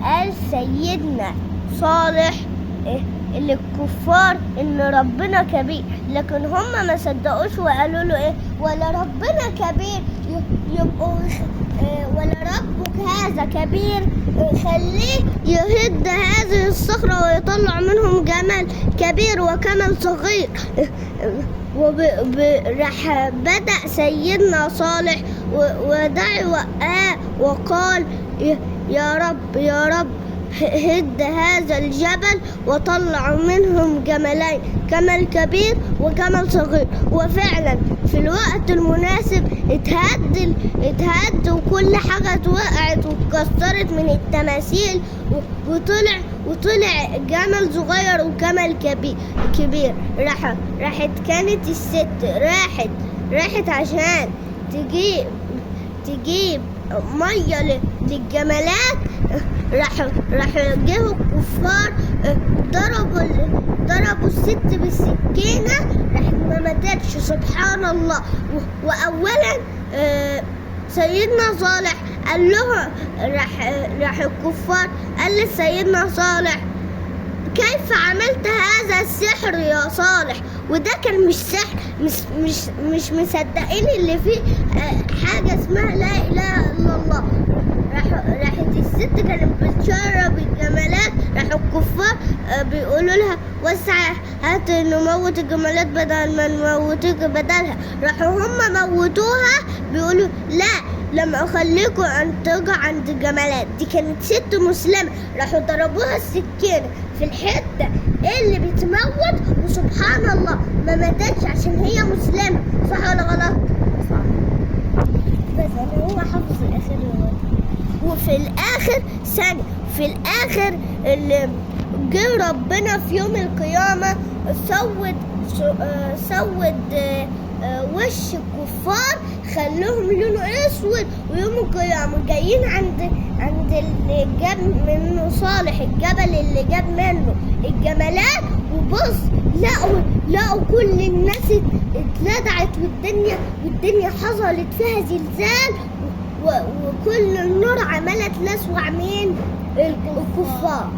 قال سيدنا صالح للكفار ان ربنا كبير، لكن هم ما صدقوش وقالوا له ايه؟ ولا ربنا كبير يبقوا ولا ربك هذا كبير خليه يهد هذه الصخرة ويطلع منهم جمل كبير وكمل صغير. راح بدأ سيدنا صالح ودعا وقال يا رب يا رب هد هذا الجبل وطلع منهم جملين، جمل كبير وجمل صغير. وفعلا في الوقت المناسب اتهد وكل حاجة اتوقعت واتكسرت من التماثيل وطلع جمل صغير وجمل كبير. راحت كانت الست راحت عشان تجيب مية للجملات. راح جه الكفار ضربوا الست بالسكينة، راحت ما ماتتش سبحان الله. وأولا سيدنا صالح قال له راح الكفار قال لسيدنا صالح كيف عملت هذا السحر يا صالح؟ وده كان مش سحر، مش مصدقين اللي فيه حاجة اسمها لا إله إلا الله. راحت الست كانت بتشرب الجمالات، راحوا الكفار بيقولوا لها وسع هات نموت الجمالات بدل ما نموتك بدلها. راحوا هم موتوها بيقولوا لا لما اخليكم ترجع عند الجمالات. دي كانت ست مسلمة، راحوا ضربوها السكينة في الحتة اللي بتموت، وسبحان الله ما ماتتش عشان هي مسلمة. صح ولا غلط؟ صح. بس انا هو حافظ الاخر وفي الاخر اللي جه ربنا في يوم القيامة سود وش الكفار، خلوهم لونه اسود. ويوم القيامة جايين عند اللي جاب منه صالح، الجبل اللي جاب منه الجملات، وبص لقوا كل الناس اتلدعت والدنيا حصلت فيها زلزال، وكل النار عملت لسوع مين؟ الكفار.